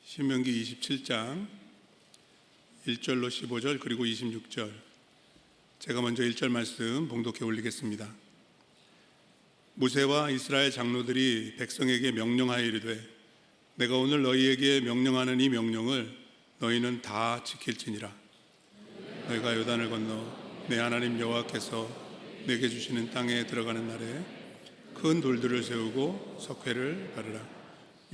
신명기 27장 1절로 15절 그리고 26절, 제가 먼저 1절 말씀 봉독해 올리겠습니다. 모세와 이스라엘 장로들이 백성에게 명령하여 이르되 내가 오늘 너희에게 명령하는 이 명령을 너희는 다 지킬지니라. 너희가 요단을 건너 내 하나님 여호와께서 내게 주시는 땅에 들어가는 날에 큰 돌들을 세우고 석회를 가르라.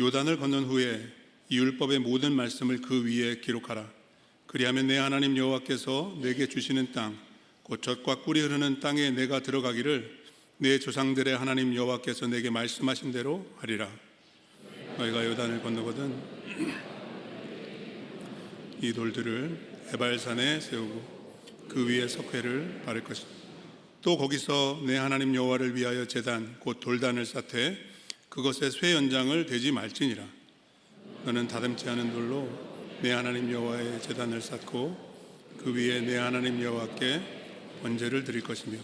요단을 건넌 후에 이 율법의 모든 말씀을 그 위에 기록하라. 그리하면 내 하나님 여호와께서 내게 주시는 땅, 곧 젖과 꿀이 흐르는 땅에 내가 들어가기를 내 조상들의 하나님 여호와께서 내게 말씀하신 대로 하리라. 너희가 요단을 건너거든 이 돌들을 에발산에 세우고 그 위에 석회를 바를 것이다. 또 거기서 내 하나님 여호와를 위하여 제단 곧 돌단을 쌓되 그것에 쇠 연장을 대지 말지니라. 너는 다듬지 않은 돌로 내 하나님 여호와의 제단을 쌓고 그 위에 내 하나님 여호와께 번제를 드릴 것이며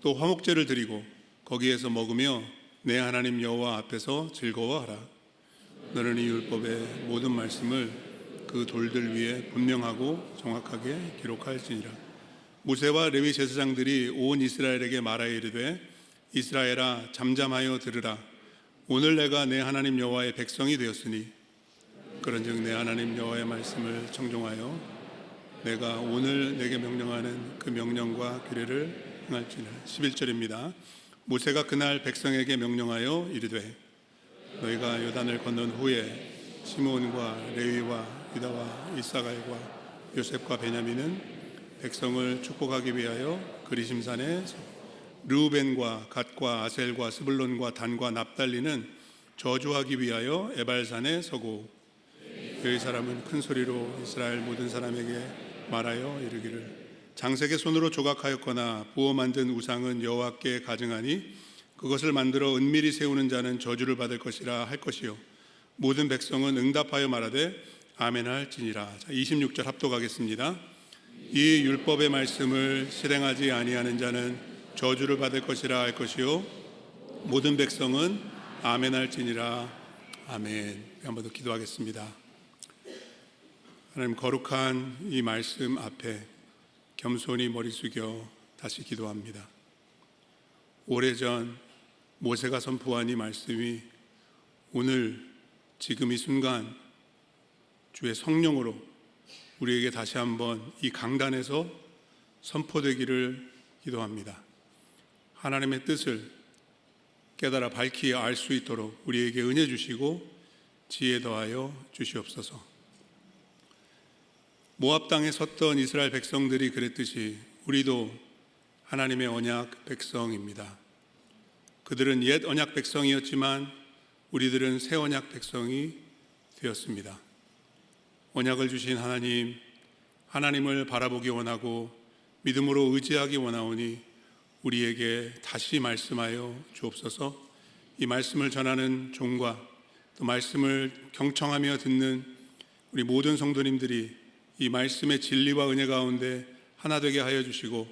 또 화목제를 드리고 거기에서 먹으며 내 하나님 여호와 앞에서 즐거워하라. 너는 이 율법의 모든 말씀을 그 돌들 위에 분명하고 정확하게 기록할지니라. 모세와 레위 제사장들이 온 이스라엘에게 말하여 이르되 이스라엘아 잠잠하여 들으라. 오늘 내가 내 하나님 여호와의 백성이 되었으니 그런즉 내 하나님 여호와의 말씀을 청종하여 내가 오늘 내게 명령하는 그 명령과 규례를 행할지니라. 11절입니다. 모세가 그날 백성에게 명령하여 이르되 너희가 요단을 건넌 후에 시므온과 레위와 유다와 이사갈과 요셉과 베냐민은 백성을 축복하기 위하여 그리심산에 르우벤과 갓과 아셀과 스불론과 단과 납달리는 저주하기 위하여 에발산에 서고 너희 사람은 큰 소리로 이스라엘 모든 사람에게 말하여 이르기를 장색의 손으로 조각하였거나 부어 만든 우상은 여호와께 가증하니 그것을 만들어 은밀히 세우는 자는 저주를 받을 것이라 할 것이요 모든 백성은 응답하여 말하되 아멘할지니라. 26절 합독하겠습니다. 이 율법의 말씀을 실행하지 아니하는 자는 저주를 받을 것이라 할 것이요 모든 백성은 아멘할지니라. 아멘. 한번 더 기도하겠습니다. 하나님, 거룩한 이 말씀 앞에 겸손히 머리 숙여 다시 기도합니다. 오래전 모세가 선포한 이 말씀이 오늘 지금 이 순간 주의 성령으로 우리에게 다시 한번 이 강단에서 선포되기를 기도합니다. 하나님의 뜻을 깨달아 밝히 알 수 있도록 우리에게 은혜 주시고 지혜 더하여 주시옵소서. 모압 땅에 섰던 이스라엘 백성들이 그랬듯이 우리도 하나님의 언약 백성입니다. 그들은 옛 언약 백성이었지만 우리들은 새 언약 백성이 되었습니다. 언약을 주신 하나님, 하나님을 바라보기 원하고 믿음으로 의지하기 원하오니 우리에게 다시 말씀하여 주옵소서. 이 말씀을 전하는 종과 또 말씀을 경청하며 듣는 우리 모든 성도님들이 이 말씀의 진리와 은혜 가운데 하나 되게 하여 주시고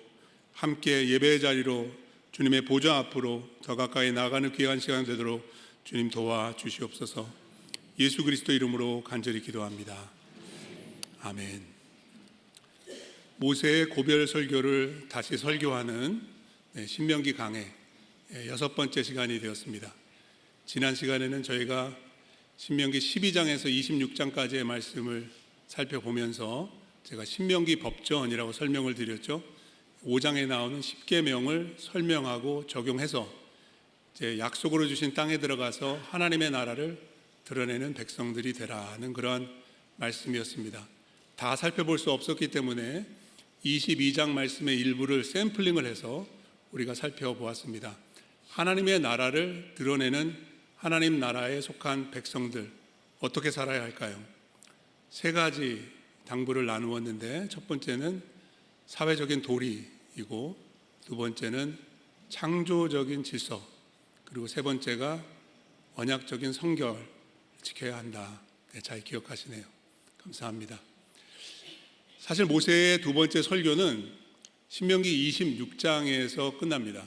함께 예배의 자리로 주님의 보좌 앞으로 더 가까이 나가는 귀한 시간 되도록 주님 도와주시옵소서. 예수 그리스도 이름으로 간절히 기도합니다. 아멘. 모세의 고별 설교를 다시 설교하는 신명기 강해 6번째 시간이 되었습니다. 지난 시간에는 저희가 신명기 12장에서 26장까지의 말씀을 살펴보면서 제가 신명기 법전이라고 설명을 드렸죠. 5장에 나오는 10계명을 설명하고 적용해서 이제 약속으로 주신 땅에 들어가서 하나님의 나라를 드러내는 백성들이 되라는 그러한 말씀이었습니다. 다 살펴볼 수 없었기 때문에 22장 말씀의 일부를 샘플링을 해서 우리가 살펴보았습니다. 하나님의 나라를 드러내는 하나님 나라에 속한 백성들 어떻게 살아야 할까요? 세 가지 당부를 나누었는데 첫 번째는 사회적인 도리이고 두 번째는 창조적인 질서, 그리고 세 번째가 언약적인 성결을 지켜야 한다. 잘 기억하시네요. 감사합니다. 사실 모세의 두 번째 설교는 신명기 26장에서 끝납니다.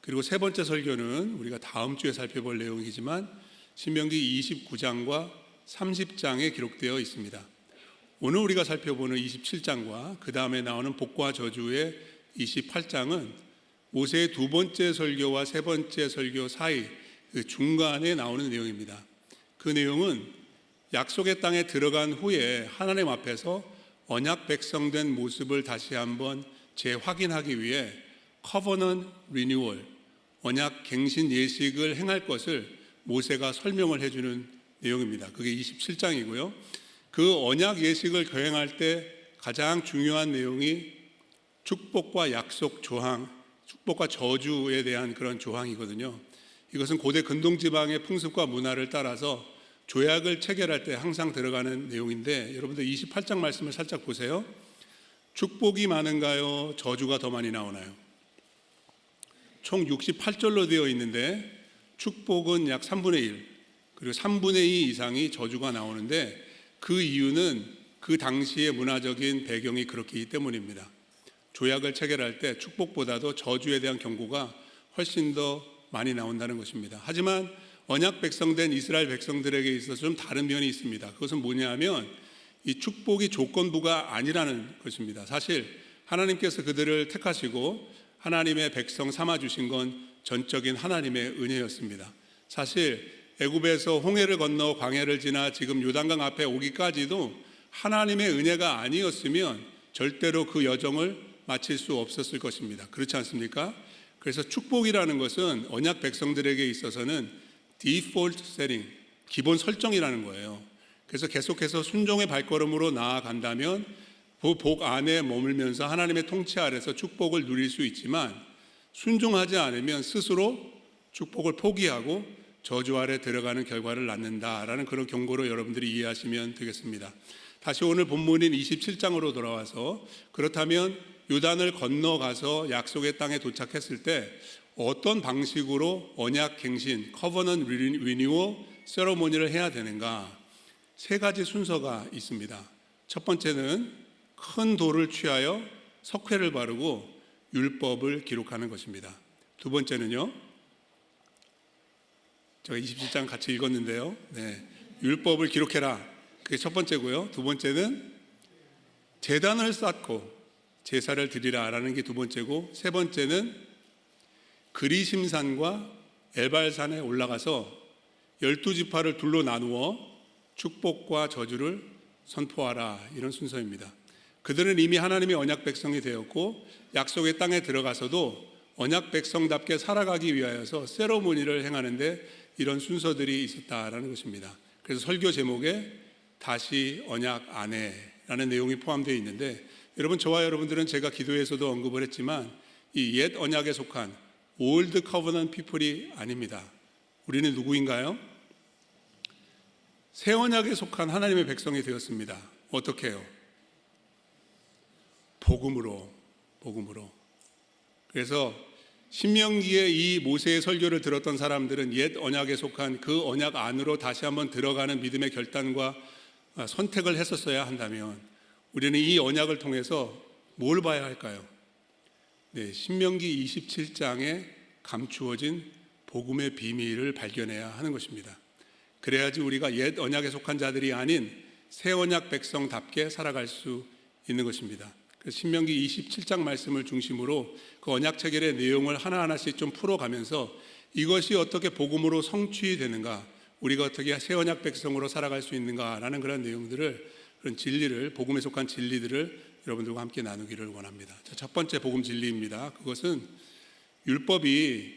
그리고 세 번째 설교는 우리가 다음 주에 살펴볼 내용이지만 신명기 29장과 30장에 기록되어 있습니다. 오늘 우리가 살펴보는 27장과 그 다음에 나오는 복과 저주의 28장은 모세의 두 번째 설교와 세 번째 설교 사이 그 중간에 나오는 내용입니다. 그 내용은 약속의 땅에 들어간 후에 하나님 앞에서 언약 백성된 모습을 다시 한번 재확인하기 위해 커버넌트 리뉴얼, 언약 갱신 예식을 행할 것을 모세가 설명을 해주는 내용입니다. 그게 27장이고요. 그 언약 예식을 거행할 때 가장 중요한 내용이 축복과 약속 조항, 축복과 저주에 대한 그런 조항이거든요. 이것은 고대 근동지방의 풍습과 문화를 따라서 조약을 체결할 때 항상 들어가는 내용인데, 여러분들 28장 말씀을 살짝 보세요. 축복이 많은가요? 저주가 더 많이 나오나요? 총 68절로 되어 있는데 축복은 약 3분의 1, 그리고 3분의 2 이상이 저주가 나오는데, 그 이유는 그 당시의 문화적인 배경이 그렇기 때문입니다. 조약을 체결할 때 축복보다도 저주에 대한 경고가 훨씬 더 많이 나온다는 것입니다. 하지만 언약 백성된 이스라엘 백성들에게 있어서 좀 다른 면이 있습니다. 그것은 뭐냐면 이 축복이 조건부가 아니라는 것입니다. 사실 하나님께서 그들을 택하시고 하나님의 백성 삼아 주신 건 전적인 하나님의 은혜였습니다. 사실 애굽에서 홍해를 건너 광야를 지나 지금 요단강 앞에 오기까지도 하나님의 은혜가 아니었으면 절대로 그 여정을 마칠 수 없었을 것입니다. 그렇지 않습니까? 그래서 축복이라는 것은 언약 백성들에게 있어서는 디폴트 세팅, 기본 설정이라는 거예요. 그래서 계속해서 순종의 발걸음으로 나아간다면 그 복 안에 머물면서 하나님의 통치 아래서 축복을 누릴 수 있지만, 순종하지 않으면 스스로 축복을 포기하고 저주 아래 들어가는 결과를 낳는다라는 그런 경고로 여러분들이 이해하시면 되겠습니다. 다시 오늘 본문인 27장으로 돌아와서, 그렇다면 요단을 건너가서 약속의 땅에 도착했을 때 어떤 방식으로 언약 갱신, 커버넌트 리뉴얼 세러모니를 해야 되는가? 세 가지 순서가 있습니다. 첫 번째는 큰 돌을 취하여 석회를 바르고 율법을 기록하는 것입니다. 두 번째는요, 제가 27장 같이 읽었는데요, 율법을 기록해라, 그게 첫 번째고요. 두 번째는 제단을 쌓고 제사를 드리라라는 게 두 번째고, 세 번째는 그리심산과 에발산에 올라가서 12지파를 둘로 나누어 축복과 저주를 선포하라, 이런 순서입니다. 그들은 이미 하나님의 언약 백성이 되었고 약속의 땅에 들어가서도 언약 백성답게 살아가기 위하여서 세러모니를 행하는데 이런 순서들이 있었다라는 것입니다. 그래서 설교 제목에 다시 언약 안에라는 내용이 포함되어 있는데, 여러분, 저와 여러분들은 제가 기도에서도 언급을 했지만 이 옛 언약에 속한 올드 커버넌트 피플이 아닙니다. 우리는 누구인가요? 새 언약에 속한 하나님의 백성이 되었습니다. 어떻게 해요? 복음으로. 그래서 신명기에 이 모세의 설교를 들었던 사람들은 옛 언약에 속한 그 언약 안으로 다시 한번 들어가는 믿음의 결단과 선택을 했었어야 한다면, 우리는 이 언약을 통해서 뭘 봐야 할까요? 신명기 27장에 감추어진 복음의 비밀을 발견해야 하는 것입니다. 그래야지 우리가 옛 언약에 속한 자들이 아닌 새 언약 백성답게 살아갈 수 있는 것입니다. 그래서 신명기 27장 말씀을 중심으로 그 언약 체결의 내용을 하나하나씩 좀 풀어가면서 이것이 어떻게 복음으로 성취되는가, 우리가 어떻게 새 언약 백성으로 살아갈 수 있는가라는 그런 내용들을, 그런 진리를, 복음에 속한 진리들을 여러분들과 함께 나누기를 원합니다. 첫 번째 복음 진리입니다. 그것은 율법이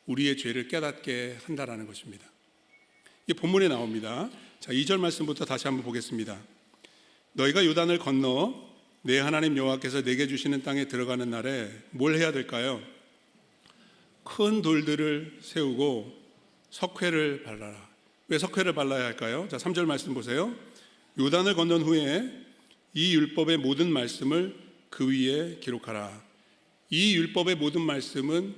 우리의 죄를 깨닫게 한다라는 것입니다. 이게 본문에 나옵니다. 2절 말씀부터 다시 한번 보겠습니다. 너희가 요단을 건너 내 하나님 여호와께서 내게 주시는 땅에 들어가는 날에 뭘 해야 될까요? 큰 돌들을 세우고 석회를 발라라. 왜 석회를 발라야 할까요? 3절 말씀 보세요. 요단을 건넌 후에 이 율법의 모든 말씀을 그 위에 기록하라. 이 율법의 모든 말씀은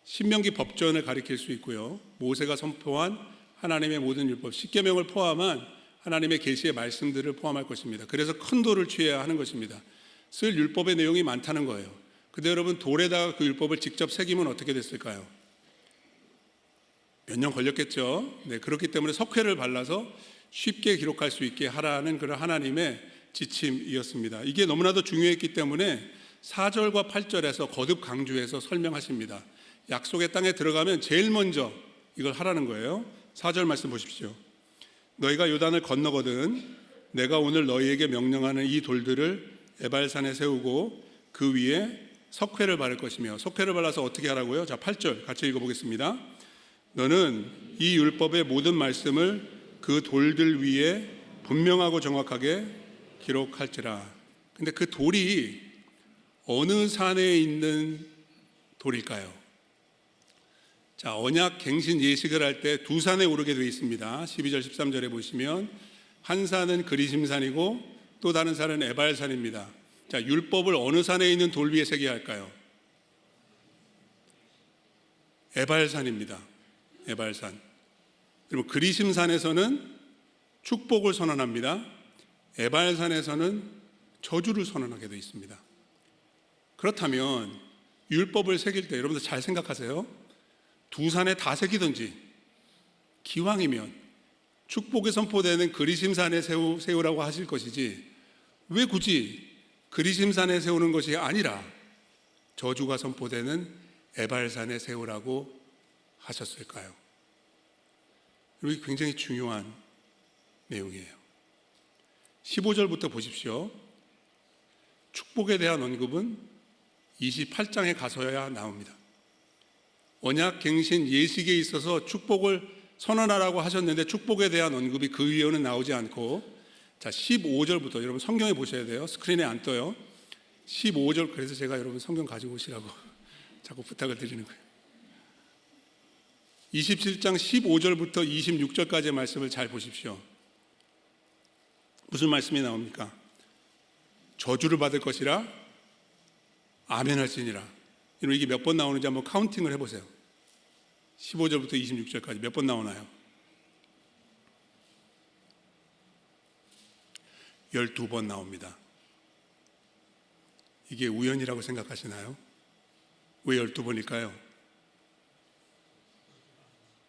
신명기 법전을 가리킬 수 있고요, 모세가 선포한 하나님의 모든 율법, 십계명을 포함한 하나님의 계시의 말씀들을 포함할 것입니다. 그래서 큰 돌을 취해야 하는 것입니다. 쓸 율법의 내용이 많다는 거예요. 근데 여러분, 돌에다가 그 율법을 직접 새기면 어떻게 됐을까요? 몇 년 걸렸겠죠. 그렇기 때문에 석회를 발라서 쉽게 기록할 수 있게 하라는 그런 하나님의 지침이었습니다. 이게 너무나도 중요했기 때문에 4절과 8절에서 거듭 강조해서 설명하십니다. 약속의 땅에 들어가면 제일 먼저 이걸 하라는 거예요. 4절 말씀 보십시오. 너희가 요단을 건너거든 내가 오늘 너희에게 명령하는 이 돌들을 에발산에 세우고 그 위에 석회를 바를 것이며, 석회를 발라서 어떻게 하라고요? 자, 8절 같이 읽어보겠습니다. 너는 이 율법의 모든 말씀을 그 돌들 위에 분명하고 정확하게 기록할지라. 근데 그 돌이 어느 산에 있는 돌일까요? 자, 언약 갱신 예식을 할 때 두 산에 오르게 되어 있습니다. 12절 13절에 보시면 한 산은 그리심산이고 또 다른 산은 에발산입니다. 자, 율법을 어느 산에 있는 돌 위에 새겨야 할까요? 에발산입니다. 에발산. 그리고 그리심산에서는 축복을 선언합니다. 에발산에서는 저주를 선언하게 되어 있습니다. 그렇다면 율법을 새길 때 여러분들 잘 생각하세요. 두 산에 다 새기든지 기왕이면 축복이 선포되는 그리심산에 세우라고 하실 것이지 왜 굳이 그리심산에 세우는 것이 아니라 저주가 선포되는 에발산에 세우라고 하셨을까요? 이게 굉장히 중요한 내용이에요. 15절부터 보십시오. 축복에 대한 언급은 28장에 가서야 나옵니다. 언약 갱신 예식에 있어서 축복을 선언하라고 하셨는데 축복에 대한 언급이 그 위에는 나오지 않고, 자, 15절부터 여러분 성경에 보셔야 돼요. 스크린에 안 떠요. 15절, 그래서 제가 여러분 성경 가지고 오시라고 자꾸 부탁을 드리는 거예요. 27장 15절부터 26절까지의 말씀을 잘 보십시오. 무슨 말씀이 나옵니까? 저주를 받을 것이라 아멘할지니라. 여러분 이게 몇 번 나오는지 한번 카운팅을 해보세요. 15절부터 26절까지 몇 번 나오나요? 12번 나옵니다. 이게 우연이라고 생각하시나요? 왜 12번일까요?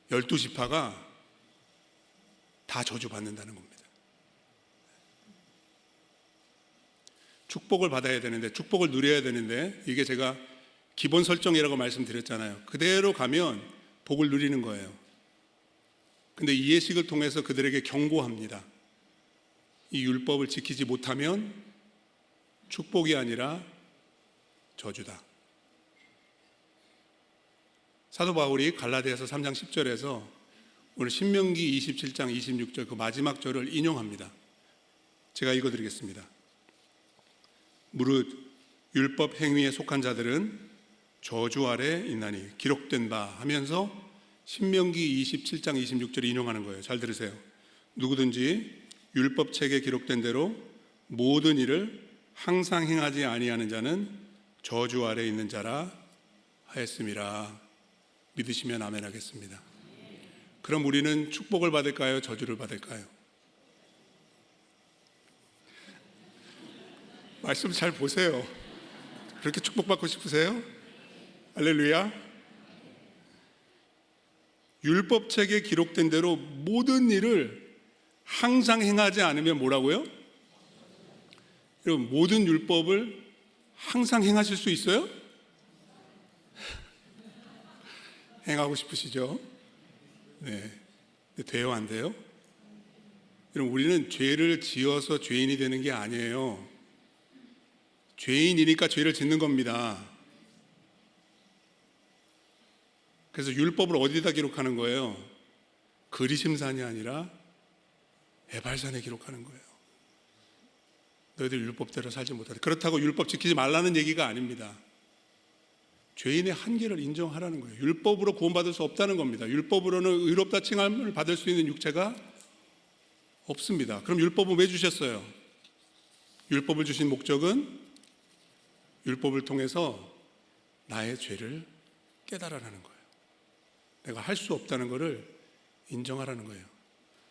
12지파가 다 저주받는다는 겁니다. 축복을 받아야 되는데, 축복을 누려야 되는데, 이게 제가 기본 설정이라고 말씀드렸잖아요. 그대로 가면 복을 누리는 거예요. 근데 이 예식을 통해서 그들에게 경고합니다. 이 율법을 지키지 못하면 축복이 아니라 저주다. 사도 바울이 갈라디아서 3장 10절에서 오늘 신명기 27장 26절 그 마지막 절을 인용합니다. 제가 읽어드리겠습니다. 무릇 율법 행위에 속한 자들은 저주 아래 있나니 기록된 바 하면서 신명기 27장 26절을 인용하는 거예요. 잘 들으세요. 누구든지 율법책에 기록된 대로 모든 일을 항상 행하지 아니하는 자는 저주 아래 있는 자라 하였음이라. 믿으시면 아멘 하겠습니다. 그럼 우리는 축복을 받을까요? 저주를 받을까요? 말씀 잘 보세요. 그렇게 축복받고 싶으세요? 할렐루야. 율법책에 기록된 대로 모든 일을 항상 행하지 않으면 뭐라고요? 여러분, 모든 율법을 항상 행하실 수 있어요? 행하고 싶으시죠? 네. 근데 돼요, 안 돼요? 여러분, 우리는 죄를 지어서 죄인이 되는 게 아니에요. 죄인이니까 죄를 짓는 겁니다. 그래서 율법을 어디다 기록하는 거예요? 그리심산이 아니라 에발산에 기록하는 거예요. 너희들 율법대로 살지 못하다. 그렇다고 율법 지키지 말라는 얘기가 아닙니다. 죄인의 한계를 인정하라는 거예요. 율법으로 구원받을 수 없다는 겁니다. 율법으로는 의롭다 칭함을 받을 수 있는 육체가 없습니다. 그럼 율법은 왜 주셨어요? 율법을 주신 목적은 율법을 통해서 나의 죄를 깨달아라는 거예요. 내가 할 수 없다는 것을 인정하라는 거예요.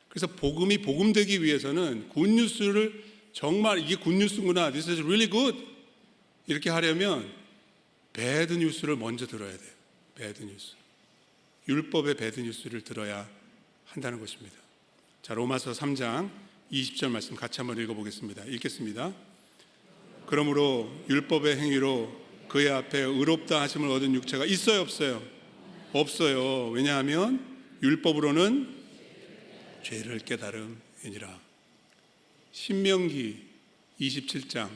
그래서 복음이 복음되기 위해서는 굿뉴스를 정말 이게 굿뉴스구나, this is really good 이렇게 하려면 배드 뉴스를 먼저 들어야 돼요. 배드 뉴스. 율법의 배드 뉴스를 들어야 한다는 것입니다. 자, 로마서 3장 20절 말씀 같이 한번 읽어보겠습니다. 읽겠습니다. 그러므로 율법의 행위로 그의 앞에 의롭다 하심을 얻은 육체가 있어요, 없어요? 없어요. 왜냐하면 율법으로는 죄를 깨달음이니라. 신명기 27장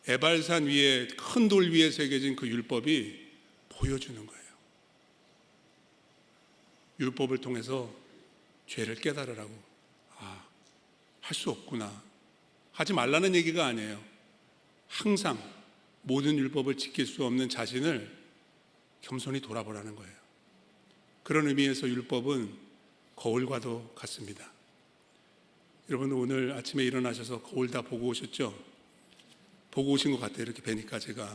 에발산 위에 큰 돌 위에 새겨진 그 율법이 보여주는 거예요. 율법을 통해서 죄를 깨달으라고. 할 수 없구나. 하지 말라는 얘기가 아니에요. 항상 모든 율법을 지킬 수 없는 자신을 겸손히 돌아보라는 거예요. 그런 의미에서 율법은 거울과도 같습니다. 여러분 오늘 아침에 일어나셔서 거울 다 보고 오셨죠? 보고 오신 것 같아요. 이렇게 뵈니까 제가.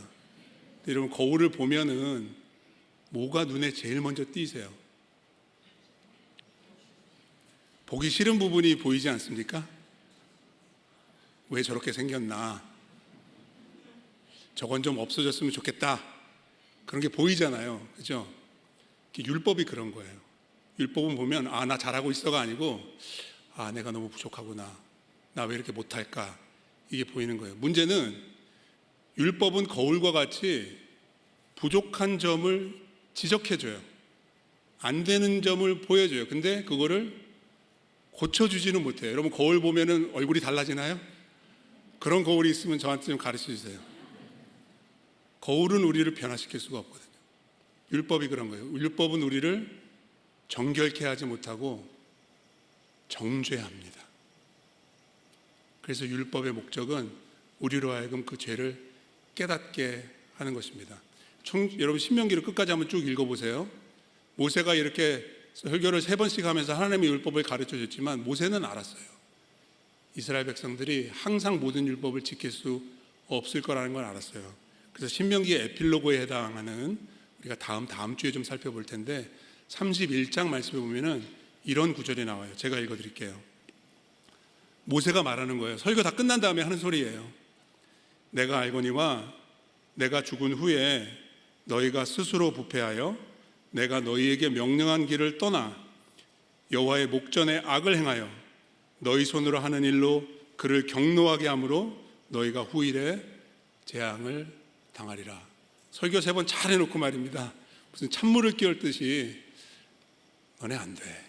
근데 여러분 거울을 보면은 뭐가 눈에 제일 먼저 띄세요? 보기 싫은 부분이 보이지 않습니까? 왜 저렇게 생겼나? 저건 좀 없어졌으면 좋겠다. 그런 게 보이잖아요. 그죠? 율법이 그런 거예요. 율법은 보면 나 잘하고 있어가 아니고 내가 너무 부족하구나. 나 왜 이렇게 못할까? 이게 보이는 거예요. 문제는 율법은 거울과 같이 부족한 점을 지적해줘요. 안 되는 점을 보여줘요. 근데 그거를 고쳐주지는 못해요. 여러분 거울 보면은 얼굴이 달라지나요? 그런 거울이 있으면 저한테 좀 가르쳐 주세요. 거울은 우리를 변화시킬 수가 없거든요. 율법이 그런 거예요. 율법은 우리를 정결케 하지 못하고 정죄합니다. 그래서 율법의 목적은 우리로 하여금 그 죄를 깨닫게 하는 것입니다. 여러분 신명기를 끝까지 한번 쭉 읽어보세요. 모세가 이렇게 설교를 3번씩 하면서 하나님의 율법을 가르쳐 줬지만 모세는 알았어요. 이스라엘 백성들이 항상 모든 율법을 지킬 수 없을 거라는 걸 알았어요. 그래서 신명기의 에필로그에 해당하는 우리가 다음 주에 좀 살펴볼 텐데 31장 말씀에 보면은 이런 구절이 나와요. 제가 읽어드릴게요. 모세가 말하는 거예요. 설교 다 끝난 다음에 하는 소리예요. 내가 알거니와 내가 죽은 후에 너희가 스스로 부패하여 내가 너희에게 명령한 길을 떠나 여호와의 목전에 악을 행하여 너희 손으로 하는 일로 그를 경노하게 함으로 너희가 후일에 재앙을 당하리라. 설교 3번 잘 해놓고 말입니다. 무슨 찬물을 끼얹듯이 너네 안 돼.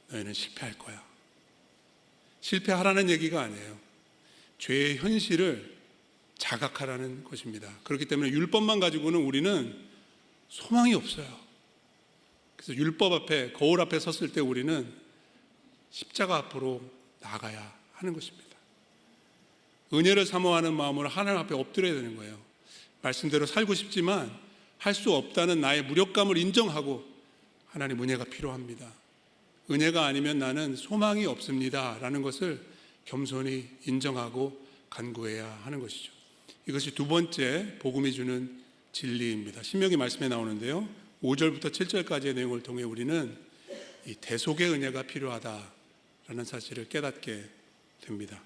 너희는 실패할 거야. 실패하라는 얘기가 아니에요. 죄의 현실을 자각하라는 것입니다. 그렇기 때문에 율법만 가지고는 우리는 소망이 없어요. 그래서 율법 앞에, 거울 앞에 섰을 때 우리는 십자가 앞으로 나가야 하는 것입니다. 은혜를 사모하는 마음으로 하나님 앞에 엎드려야 되는 거예요. 말씀대로 살고 싶지만 할 수 없다는 나의 무력감을 인정하고 하나님 은혜가 필요합니다. 은혜가 아니면 나는 소망이 없습니다 라는 것을 겸손히 인정하고 간구해야 하는 것이죠. 이것이 두 번째 복음이 주는 진리입니다. 신명기 말씀에 나오는데요, 5절부터 7절까지의 내용을 통해 우리는 이 대속의 은혜가 필요하다라는 사실을 깨닫게 됩니다.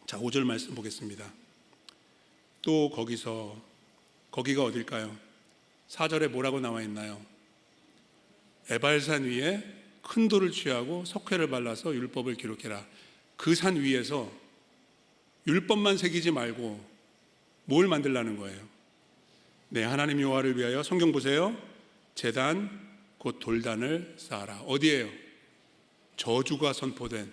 자, 5절 말씀 보겠습니다. 또 거기가 어딜까요? 4절에 뭐라고 나와 있나요? 에발산 위에 큰 돌을 취하고 석회를 발라서 율법을 기록해라. 그 산 위에서 율법만 새기지 말고 뭘 만들라는 거예요? 네, 하나님 여호와를 위하여 성경 보세요. 제단 곧 돌단을 쌓아라. 어디예요? 저주가 선포된,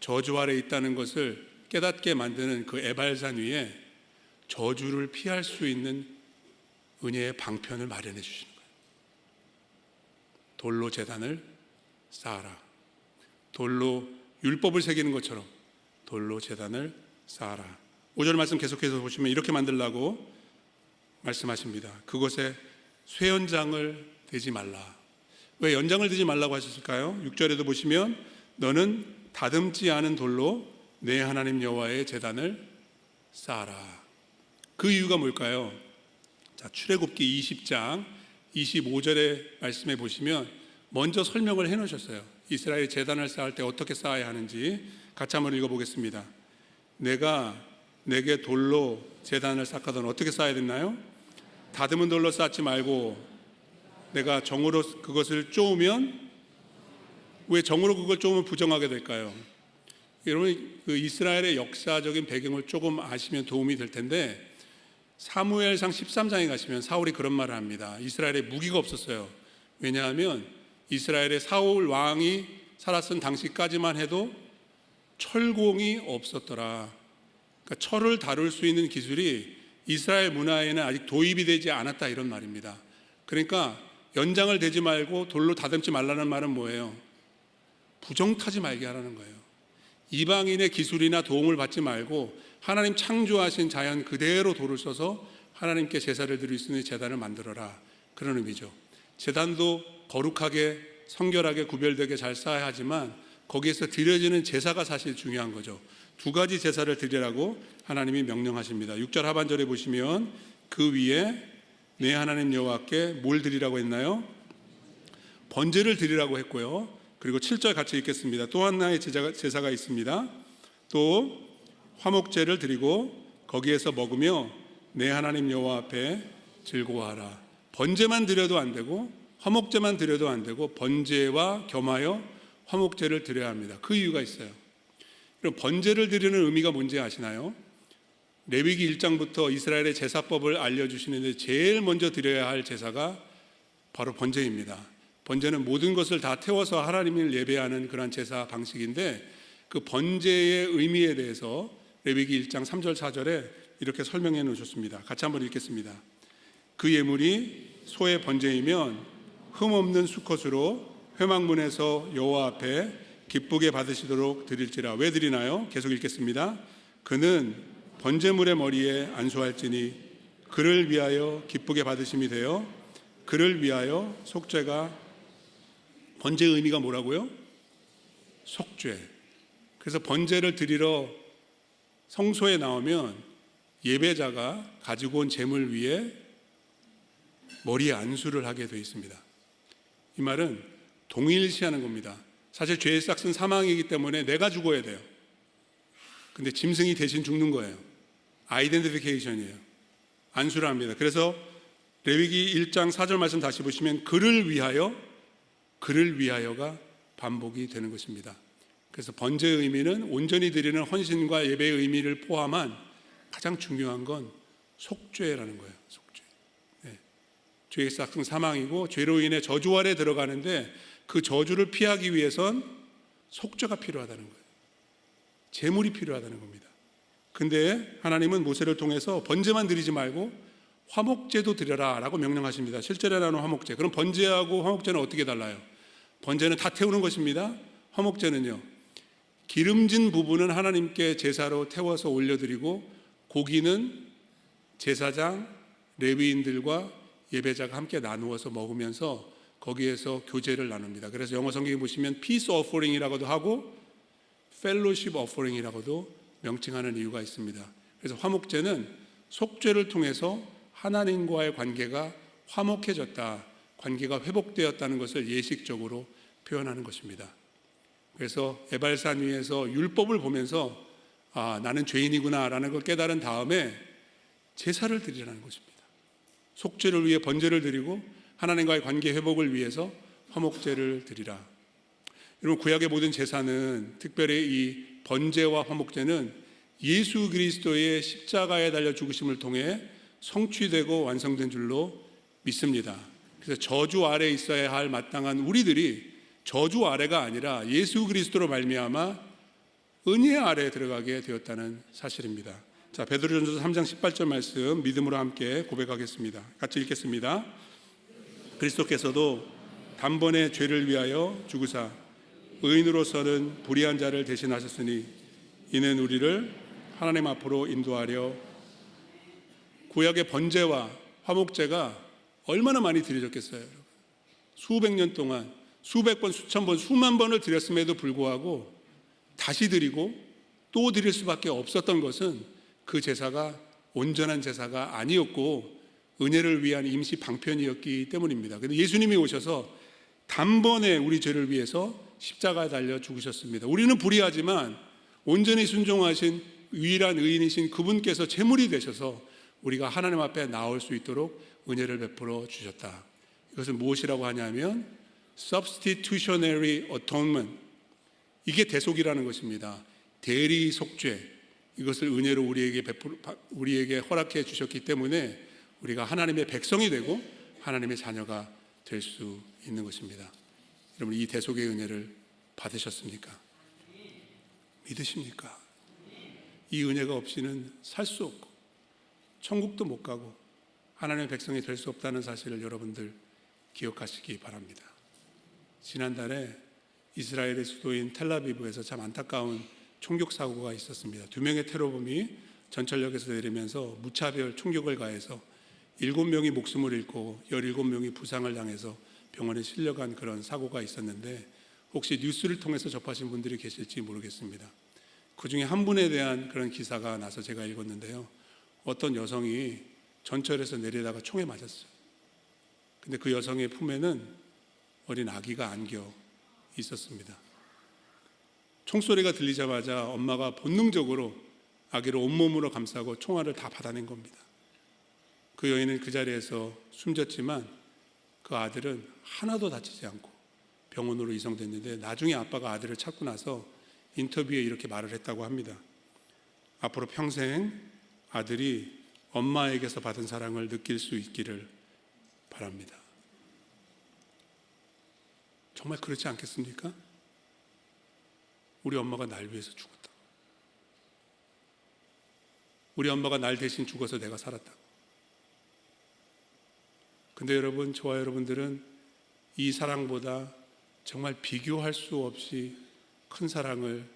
저주 아래 있다는 것을 깨닫게 만드는 그 에발산 위에 저주를 피할 수 있는 은혜의 방편을 마련해 주시는 거예요. 돌로 제단을 쌓아라. 돌로 율법을 새기는 것처럼 돌로 제단을 쌓아라. 5절 말씀 계속해서 보시면 이렇게 만들라고 말씀하십니다. 그곳에 쇠연장을 대지 말라. 왜 연장을 대지 말라고 하셨을까요? 6절에도 보시면 너는 다듬지 않은 돌로 내 하나님 여호와의 제단을 쌓아라. 그 이유가 뭘까요? 자, 출애굽기 20장 25절의 말씀에 보시면 먼저 설명을 해 놓으셨어요. 이스라엘 제단을 쌓을 때 어떻게 쌓아야 하는지 같이 한번 읽어보겠습니다. 내가 내게 돌로 제단을 쌓거든 어떻게 쌓아야 됐나요? 다듬은 돌로 쌓지 말고 내가 정으로 그것을 쪼으면 왜 정으로 그걸 조금 부정하게 될까요? 여러분, 그 이스라엘의 역사적인 배경을 조금 아시면 도움이 될 텐데, 사무엘상 13장에 가시면 사울이 그런 말을 합니다. 이스라엘에 무기가 없었어요. 왜냐하면 이스라엘의 사울 왕이 살았던 당시까지만 해도 철공이 없었더라. 그러니까 철을 다룰 수 있는 기술이 이스라엘 문화에는 아직 도입이 되지 않았다, 이런 말입니다. 그러니까 연장을 대지 말고 돌로 다듬지 말라는 말은 뭐예요? 부정타지 말게 하라는 거예요. 이방인의 기술이나 도움을 받지 말고 하나님 창조하신 자연 그대로 돌을 써서 하나님께 제사를 드릴 수 있는 제단을 만들어라, 그런 의미죠. 제단도 거룩하게 성결하게 구별되게 잘 쌓아야 하지만 거기에서 드려지는 제사가 사실 중요한 거죠. 두 가지 제사를 드리라고 하나님이 명령하십니다. 6절 하반절에 보시면 그 위에 내 하나님 여호와께 뭘 드리라고 했나요? 번제를 드리라고 했고요. 그리고 7절 같이 읽겠습니다. 또 하나의 제사가 있습니다. 또 화목제를 드리고 거기에서 먹으며 내 하나님 여호와 앞에 즐거워하라. 번제만 드려도 안 되고 화목제만 드려도 안 되고 번제와 겸하여 화목제를 드려야 합니다. 그 이유가 있어요. 그럼 번제를 드리는 의미가 뭔지 아시나요? 레위기 1장부터 이스라엘의 제사법을 알려주시는데 제일 먼저 드려야 할 제사가 바로 번제입니다. 번제는 모든 것을 다 태워서 하나님을 예배하는 그런 제사 방식인데, 그 번제의 의미에 대해서 레위기 1장 3절 4절에 이렇게 설명해 놓으셨습니다. 같이 한번 읽겠습니다. 그 예물이 소의 번제이면 흠없는 수컷으로 회막문에서 여호와 앞에 기쁘게 받으시도록 드릴지라. 왜 드리나요? 계속 읽겠습니다. 그는 번제물의 머리에 안수할지니 그를 위하여 기쁘게 받으심이 되어 그를 위하여 속죄가. 번제의 의미가 뭐라고요? 속죄. 그래서 번제를 드리러 성소에 나오면 예배자가 가지고 온 제물 위에 머리에 안수를 하게 되어 있습니다. 이 말은 동일시하는 겁니다. 사실 죄의 싹은 사망이기 때문에 내가 죽어야 돼요. 근데 짐승이 대신 죽는 거예요. 아이덴티피케이션이에요. 안수를 합니다. 그래서 레위기 1장 4절 말씀 다시 보시면 그를 위하여가 반복이 되는 것입니다. 그래서 번제의 의미는 온전히 드리는 헌신과 예배의 의미를 포함한 가장 중요한 건 속죄라는 거예요. 속죄. 네. 죄의 싹은 사망이고 죄로 인해 저주 아래 들어가는데 그 저주를 피하기 위해선 속죄가 필요하다는 거예요. 제물이 필요하다는 겁니다. 근데 하나님은 모세를 통해서 번제만 드리지 말고 화목제도 드려라 라고 명령하십니다. 실제로 나누는 화목제. 그럼 번제하고 화목제는 어떻게 달라요? 번제는 다 태우는 것입니다. 화목제는요, 기름진 부분은 하나님께 제사로 태워서 올려드리고 고기는 제사장, 레위인들과 예배자가 함께 나누어서 먹으면서 거기에서 교제를 나눕니다. 그래서 영어 성경에 보시면 peace offering이라고도 하고 fellowship offering이라고도 명칭하는 이유가 있습니다. 그래서 화목제는 속죄를 통해서 하나님과의 관계가 화목해졌다, 관계가 회복되었다는 것을 예식적으로 표현하는 것입니다. 그래서 에발산 위에서 율법을 보면서 나는 죄인이구나 라는 걸 깨달은 다음에 제사를 드리라는 것입니다. 속죄를 위해 번제를 드리고 하나님과의 관계 회복을 위해서 화목제를 드리라. 여러분, 구약의 모든 제사는, 특별히 이 번제와 화목제는 예수 그리스도의 십자가에 달려 죽으심을 통해 성취되고 완성된 줄로 믿습니다. 그래서 저주 아래 있어야 할 마땅한 우리들이 저주 아래가 아니라 예수 그리스도로 말미암아 은혜 아래에 들어가게 되었다는 사실입니다. 자, 베드로전서 3장 18절 말씀 믿음으로 함께 고백하겠습니다. 같이 읽겠습니다. 그리스도께서도 단번에 죄를 위하여 죽으사 의인으로서는 불의한 자를 대신하셨으니 이는 우리를 하나님 앞으로 인도하려. 구약의 번제와 화목제가 얼마나 많이 드려졌겠어요? 수백 년 동안 수백 번, 수천 번, 수만 번을 드렸음에도 불구하고 다시 드리고 또 드릴 수밖에 없었던 것은 그 제사가 온전한 제사가 아니었고 은혜를 위한 임시 방편이었기 때문입니다. 그런데 예수님이 오셔서 단번에 우리 죄를 위해서 십자가에 달려 죽으셨습니다. 우리는 불의하지만 온전히 순종하신 유일한 의인이신 그분께서 제물이 되셔서 우리가 하나님 앞에 나올 수 있도록 은혜를 베풀어 주셨다. 이것을 무엇이라고 하냐면 substitutionary atonement, 이게 대속이라는 것입니다. 대리 속죄, 이것을 은혜로 우리에게 허락해 주셨기 때문에 우리가 하나님의 백성이 되고 하나님의 자녀가 될 수 있는 것입니다. 여러분, 이 대속의 은혜를 받으셨습니까? 믿으십니까? 이 은혜가 없이는 살 수 없고 천국도 못 가고 하나님의 백성이 될 수 없다는 사실을 여러분들 기억하시기 바랍니다. 지난달에 이스라엘의 수도인 텔아비브에서 참 안타까운 총격 사고가 있었습니다. 2명의 테러범이 전철역에서 내리면서 무차별 총격을 가해서 7명이 목숨을 잃고 17명이 부상을 당해서 병원에 실려간 그런 사고가 있었는데, 혹시 뉴스를 통해서 접하신 분들이 계실지 모르겠습니다. 그 중에 한 분에 대한 그런 기사가 나서 제가 읽었는데요. 어떤 여성이 전철에서 내리다가 총에 맞았어요. 근데 그 여성의 품에는 어린 아기가 안겨 있었습니다. 총소리가 들리자마자 엄마가 본능적으로 아기를 온몸으로 감싸고 총알을 다 받아낸 겁니다. 그 여인은 그 자리에서 숨졌지만 그 아들은 하나도 다치지 않고 병원으로 이송됐는데, 나중에 아빠가 아들을 찾고 나서 인터뷰에 이렇게 말을 했다고 합니다. 앞으로 평생 아들이 엄마에게서 받은 사랑을 느낄 수 있기를 바랍니다. 정말 그렇지 않겠습니까? 우리 엄마가 날 위해서 죽었다. 우리 엄마가 날 대신 죽어서 내가 살았다. 근데 여러분, 저와 여러분들은 이 사랑보다 정말 비교할 수 없이 큰 사랑을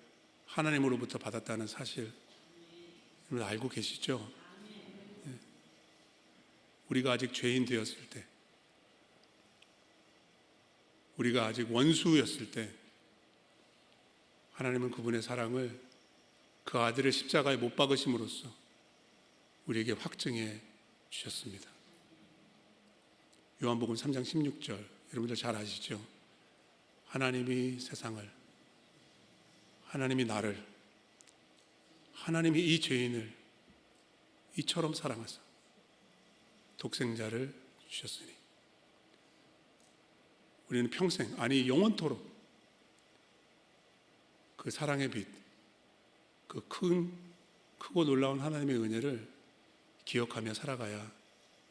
하나님으로부터 받았다는 사실, 여러분 알고 계시죠? 네. 우리가 아직 죄인 되었을 때, 우리가 아직 원수였을 때 하나님은 그분의 사랑을 그 아들의 십자가에 못 박으심으로써 우리에게 확증해 주셨습니다. 요한복음 3장 16절, 여러분들 잘 아시죠? 하나님이 세상을, 하나님이 나를, 하나님이 이 죄인을 이처럼 사랑하사 독생자를 주셨으니 우리는 평생, 아니 영원토록 그 사랑의 빛, 그 크고 놀라운 하나님의 은혜를 기억하며 살아가야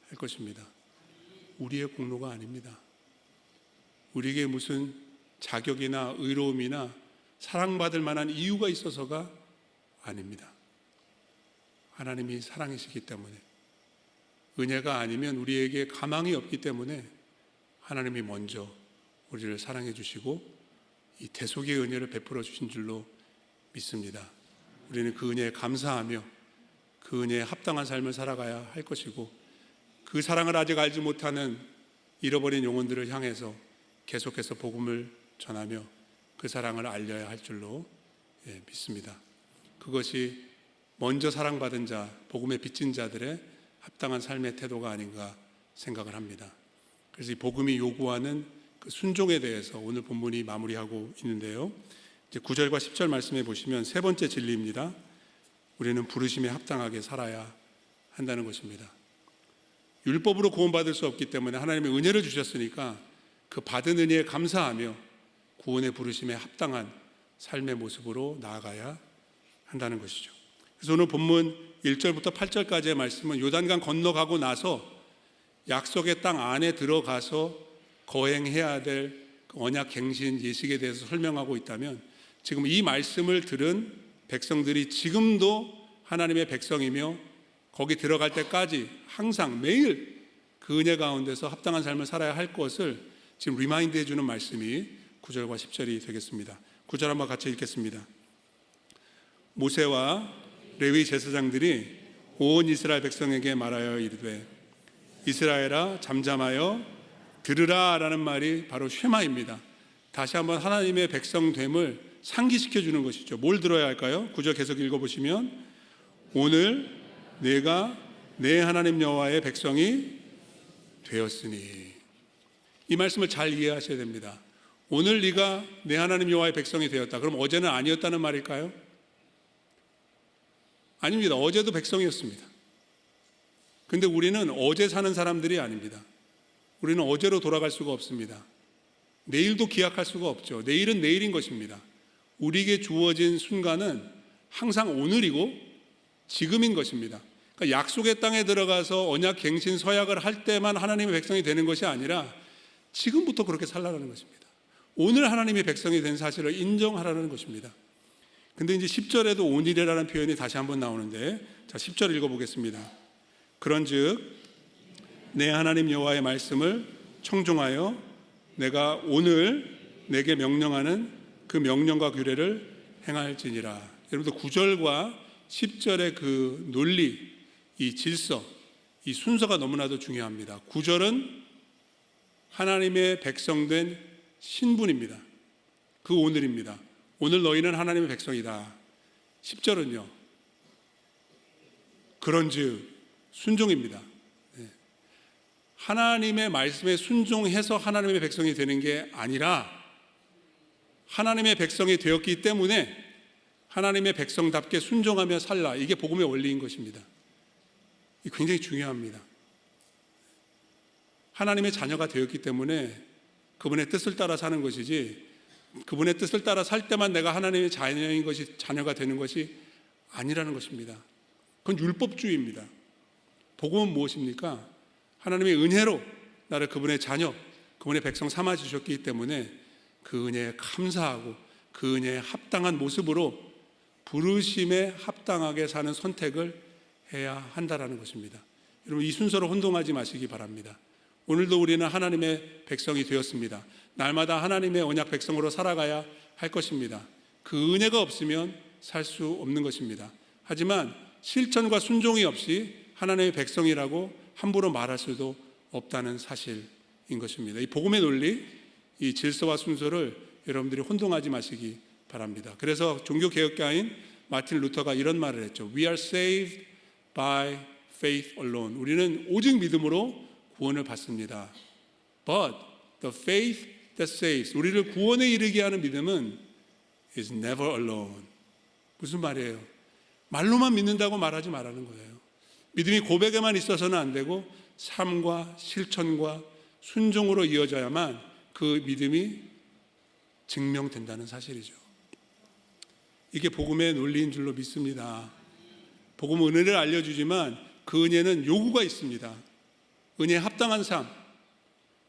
할 것입니다. 우리의 공로가 아닙니다. 우리에게 무슨 자격이나 의로움이나 사랑받을 만한 이유가 있어서가 아닙니다. 하나님이 사랑이시기 때문에, 은혜가 아니면 우리에게 가망이 없기 때문에 하나님이 먼저 우리를 사랑해 주시고 이 대속의 은혜를 베풀어 주신 줄로 믿습니다. 우리는 그 은혜에 감사하며 그 은혜에 합당한 삶을 살아가야 할 것이고, 그 사랑을 아직 알지 못하는 잃어버린 영혼들을 향해서 계속해서 복음을 전하며 그 사랑을 알려야 할 줄로 믿습니다. 그것이 먼저 사랑받은 자, 복음에 빚진 자들의 합당한 삶의 태도가 아닌가 생각을 합니다. 그래서 이 복음이 요구하는 그 순종에 대해서 오늘 본문이 마무리하고 있는데요. 이제 9절과 10절 말씀해 보시면 세 번째 진리입니다. 우리는 부르심에 합당하게 살아야 한다는 것입니다. 율법으로 구원받을 수 없기 때문에 하나님의 은혜를 주셨으니까 그 받은 은혜에 감사하며 구원의 부르심에 합당한 삶의 모습으로 나아가야 한다는 것이죠. 그래서 오늘 본문 1절부터 8절까지의 말씀은 요단강 건너가고 나서 약속의 땅 안에 들어가서 거행해야 될 언약 갱신 예식에 대해서 설명하고 있다면, 지금 이 말씀을 들은 백성들이 지금도 하나님의 백성이며 거기 들어갈 때까지 항상 매일 그 은혜 가운데서 합당한 삶을 살아야 할 것을 지금 리마인드 해주는 말씀이 9절과 10절이 되겠습니다. 9절 한번 같이 읽겠습니다. 모세와 레위 제사장들이 온 이스라엘 백성에게 말하여 이르되, 이스라엘아 잠잠하여 들으라 라는 말이 바로 쉐마입니다. 다시 한번 하나님의 백성됨을 상기시켜 주는 것이죠. 뭘 들어야 할까요? 9절 계속 읽어보시면, 오늘 내가 내 하나님 여호와의 백성이 되었으니, 이 말씀을 잘 이해하셔야 됩니다. 오늘 네가 내 하나님 여호와의 백성이 되었다. 그럼 어제는 아니었다는 말일까요? 아닙니다. 어제도 백성이었습니다. 근데 우리는 어제 사는 사람들이 아닙니다. 우리는 어제로 돌아갈 수가 없습니다. 내일도 기약할 수가 없죠. 내일은 내일인 것입니다. 우리에게 주어진 순간은 항상 오늘이고 지금인 것입니다. 그러니까 약속의 땅에 들어가서 언약 갱신 서약을 할 때만 하나님의 백성이 되는 것이 아니라 지금부터 그렇게 살라는 것입니다. 오늘 하나님의 백성이 된 사실을 인정하라는 것입니다. 근데 이제 10절에도 오늘이라는 표현이 다시 한번 나오는데, 자 10절 읽어보겠습니다. 그런즉 내 하나님 여호와의 말씀을 청종하여 내가 오늘 내게 명령하는 그 명령과 규례를 행할지니라. 여러분들 9절과 10절의 그 논리, 이 질서, 이 순서가 너무나도 중요합니다. 9절은 하나님의 백성된 신분입니다. 그 오늘입니다. 오늘 너희는 하나님의 백성이다. 10절은요, 그런즉 순종입니다. 하나님의 말씀에 순종해서 하나님의 백성이 되는 게 아니라 하나님의 백성이 되었기 때문에 하나님의 백성답게 순종하며 살라. 이게 복음의 원리인 것입니다. 이게 굉장히 중요합니다. 하나님의 자녀가 되었기 때문에 그분의 뜻을 따라 사는 것이지, 그분의 뜻을 따라 살 때만 내가 하나님의 자녀인 것이, 자녀가 되는 것이 아니라는 것입니다. 그건 율법주의입니다. 복음은 무엇입니까? 하나님의 은혜로 나를 그분의 자녀, 그분의 백성 삼아 주셨기 때문에 그 은혜에 감사하고 그 은혜에 합당한 모습으로 부르심에 합당하게 사는 선택을 해야 한다라는 것입니다. 여러분, 이 순서로 혼동하지 마시기 바랍니다. 오늘도 우리는 하나님의 백성이 되었습니다. 날마다 하나님의 언약 백성으로 살아가야 할 것입니다. 그 은혜가 없으면 살 수 없는 것입니다. 하지만 실천과 순종이 없이 하나님의 백성이라고 함부로 말할 수도 없다는 사실인 것입니다. 이 복음의 논리, 이 질서와 순서를 여러분들이 혼동하지 마시기 바랍니다. 그래서 종교개혁가인 마틴 루터가 이런 말을 했죠. We are saved by faith alone. 우리는 오직 믿음으로 구원을 받습니다. But the faith that saves, 우리를 구원에 이르게 하는 믿음은 is never alone. 무슨 말이에요? 말로만 믿는다고 말하지 말라는 거예요. 믿음이 고백에만 있어서는 안 되고 삶과 실천과 순종으로 이어져야만 그 믿음이 증명된다는 사실이죠. 이게 복음의 논리인 줄로 믿습니다. 복음은 은혜를 알려주지만 그 은혜는 요구가 있습니다. 은혜에 합당한 삶,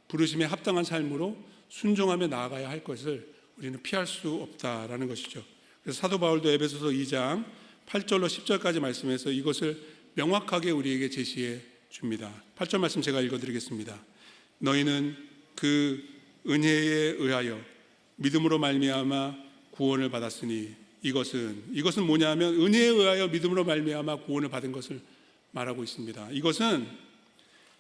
부르심에 합당한 삶으로 순종하며 나아가야 할 것을 우리는 피할 수 없다라는 것이죠. 그래서 사도 바울도 에베소서 2장 8절로 10절까지 말씀해서 이것을 명확하게 우리에게 제시해 줍니다. 8절 말씀 제가 읽어드리겠습니다. 너희는 그 은혜에 의하여 믿음으로 말미암아 구원을 받았으니, 이것은 뭐냐면 은혜에 의하여 믿음으로 말미암아 구원을 받은 것을 말하고 있습니다. 이것은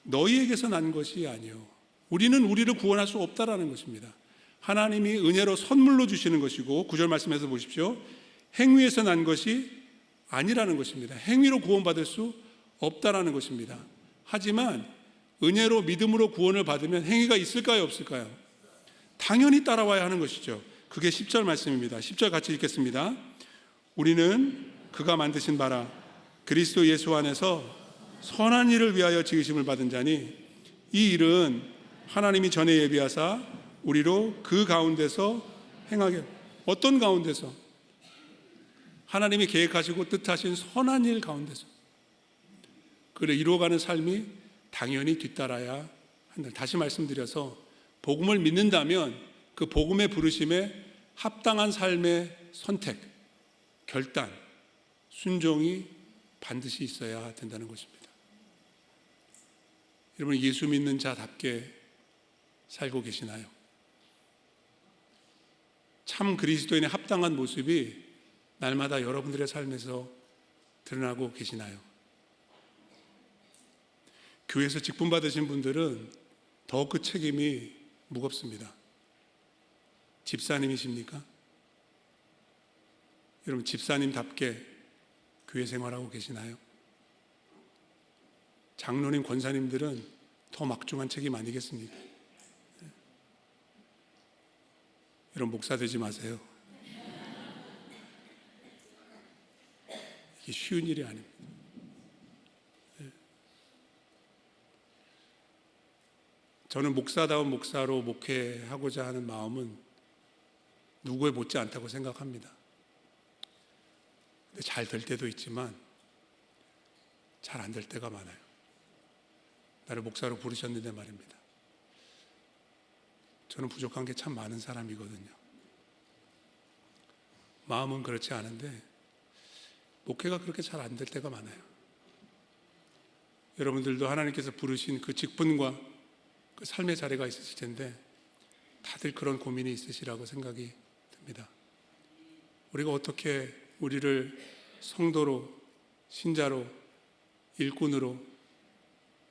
너희에게서 난 것이 아니요, 우리는 우리를 구원할 수 없다라는 것입니다. 하나님이 은혜로 선물로 주시는 것이고, 9절 말씀에서 보십시오. 행위에서 난 것이 아니라는 것입니다. 행위로 구원받을 수 없다라는 것입니다. 하지만 은혜로 믿음으로 구원을 받으면 행위가 있을까요, 없을까요? 당연히 따라와야 하는 것이죠. 그게 10절 말씀입니다. 10절 같이 읽겠습니다. 우리는 그가 만드신 바라 그리스도 예수 안에서 선한 일을 위하여 지으심을 받은 자니, 이 일은 하나님이 전에 예비하사 우리로 그 가운데서 행하게. 어떤 가운데서? 하나님이 계획하시고 뜻하신 선한 일 가운데서 그를 이루어가는 삶이 당연히 뒤따라야 한다. 다시 말씀드려서 복음을 믿는다면 그 복음의 부르심에 합당한 삶의 선택, 결단, 순종이 반드시 있어야 된다는 것입니다. 여러분, 예수 믿는 자답게 살고 계시나요? 참 그리스도인의 합당한 모습이 날마다 여러분들의 삶에서 드러나고 계시나요? 교회에서 직분 받으신 분들은 더욱 그 책임이 무겁습니다. 집사님이십니까? 여러분, 집사님답게 교회 생활하고 계시나요? 장로님, 권사님들은 더 막중한 책임 아니겠습니까? 여러분, 목사 되지 마세요. 이게 쉬운 일이 아닙니다. 저는 목사다운 목사로 목회하고자 하는 마음은 누구에 못지 않다고 생각합니다. 잘 될 때도 있지만 잘 안 될 때가 많아요. 나를 목사로 부르셨는데 말입니다. 저는 부족한 게 참 많은 사람이거든요. 마음은 그렇지 않은데 목회가 그렇게 잘 안 될 때가 많아요. 여러분들도 하나님께서 부르신 그 직분과 그 삶의 자리가 있으실 텐데 다들 그런 고민이 있으시라고 생각이 듭니다. 우리가 어떻게 우리를 성도로, 신자로, 일꾼으로,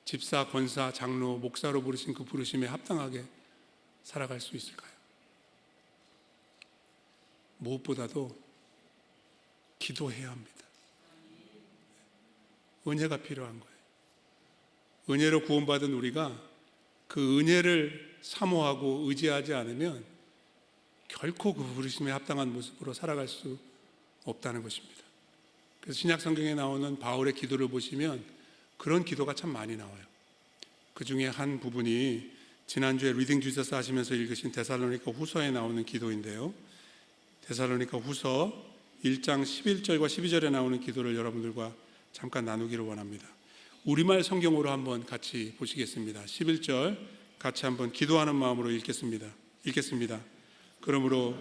집사, 권사, 장로, 목사로 부르신 그 부르심에 합당하게 살아갈 수 있을까요? 무엇보다도 기도해야 합니다. 은혜가 필요한 거예요. 은혜로 구원받은 우리가 그 은혜를 사모하고 의지하지 않으면 결코 그 부르심에 합당한 모습으로 살아갈 수 없다는 것입니다. 그래서 신약 성경에 나오는 바울의 기도를 보시면 그런 기도가 참 많이 나와요. 그 중에 한 부분이 지난주에 리딩 주셔서 하시면서 읽으신 데살로니가 후서에 나오는 기도인데요. 데살로니가 후서 1장 11절과 12절에 나오는 기도를 여러분들과 잠깐 나누기를 원합니다. 우리말 성경으로 한번 같이 보시겠습니다. 11절 같이 한번 기도하는 마음으로 읽겠습니다. 그러므로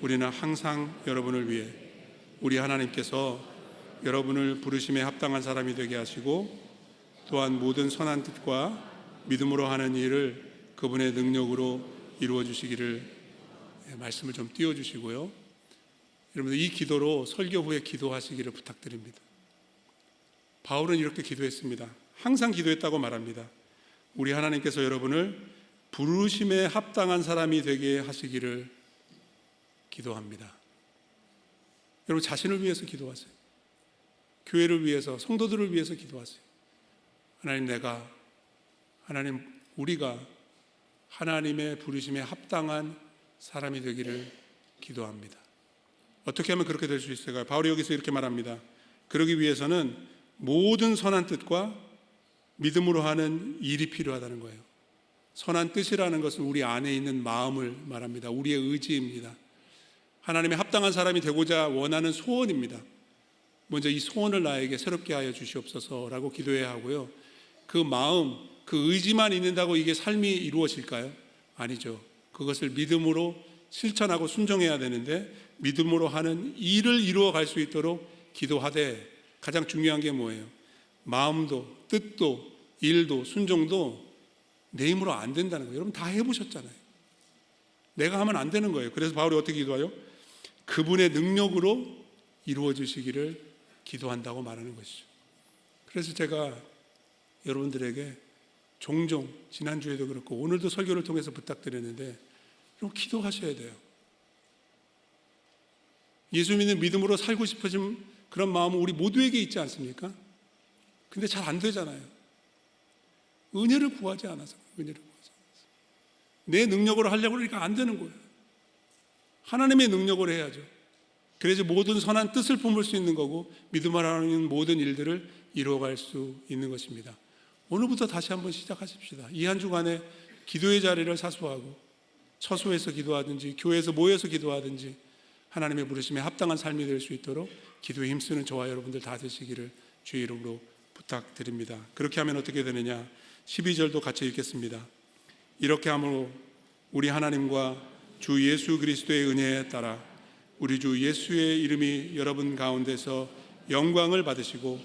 우리는 항상 여러분을 위해 우리 하나님께서 여러분을 부르심에 합당한 사람이 되게 하시고 또한 모든 선한 뜻과 믿음으로 하는 일을 그분의 능력으로 이루어 주시기를 말씀을 좀 띄워주시고요. 여러분들 이 기도로 설교 후에 기도하시기를 부탁드립니다. 바울은 이렇게 기도했습니다. 항상 기도했다고 말합니다. 우리 하나님께서 여러분을 부르심에 합당한 사람이 되게 하시기를 기도합니다. 여러분 자신을 위해서 기도하세요. 교회를 위해서, 성도들을 위해서 기도하세요. 하나님 우리가 하나님의 부르심에 합당한 사람이 되기를 기도합니다. 어떻게 하면 그렇게 될 수 있을까요? 바울이 여기서 이렇게 말합니다. 그러기 위해서는 모든 선한 뜻과 믿음으로 하는 일이 필요하다는 거예요. 선한 뜻이라는 것은 우리 안에 있는 마음을 말합니다. 우리의 의지입니다. 하나님의 합당한 사람이 되고자 원하는 소원입니다. 먼저 이 소원을 나에게 새롭게 하여 주시옵소서라고 기도해야 하고요. 그 마음, 그 의지만 있는다고 이게 삶이 이루어질까요? 아니죠. 그것을 믿음으로 실천하고 순종해야 되는데 믿음으로 하는 일을 이루어 갈 수 있도록 기도하되 가장 중요한 게 뭐예요? 마음도 뜻도 일도 순종도 내 힘으로 안 된다는 거예요. 여러분 다 해보셨잖아요. 내가 하면 안 되는 거예요. 그래서 바울이 어떻게 기도해요? 그분의 능력으로 이루어 주시기를 기도한다고 말하는 것이죠. 그래서 제가 여러분들에게 종종 지난주에도 그렇고 오늘도 설교를 통해서 부탁드렸는데 좀 기도하셔야 돼요. 예수 믿는 믿음으로 살고 싶어진 그런 마음은 우리 모두에게 있지 않습니까? 근데 잘 안 되잖아요. 은혜를 구하지 않아서. 내 능력으로 하려고 그러니까 안 되는 거예요. 하나님의 능력으로 해야죠. 그래서 모든 선한 뜻을 품을 수 있는 거고 믿음으로 하는 모든 일들을 이루어갈 수 있는 것입니다. 오늘부터 다시 한번 시작하십시다. 이 한 주간에 기도의 자리를 사수하고 처소에서 기도하든지 교회에서 모여서 기도하든지 하나님의 부르심에 합당한 삶이 될 수 있도록 기도에 힘쓰는 저와 여러분들 다 되시기를 주의 이름으로 부탁드립니다. 그렇게 하면 어떻게 되느냐? 12절도 같이 읽겠습니다. 이렇게 함으로 우리 하나님과 주 예수 그리스도의 은혜에 따라 우리 주 예수의 이름이 여러분 가운데서 영광을 받으시고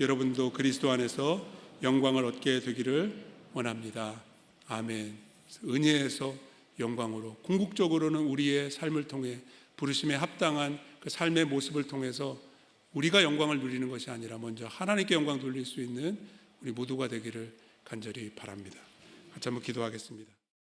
여러분도 그리스도 안에서 영광을 얻게 되기를 원합니다. 아멘. 은혜에서 영광으로 궁극적으로는 우리의 삶을 통해 부르심에 합당한 그 삶의 모습을 통해서 우리가 영광을 누리는 것이 아니라 먼저 하나님께 영광 돌릴 수 있는 우리 모두가 되기를 간절히 바랍니다. 같이 한번 기도하겠습니다.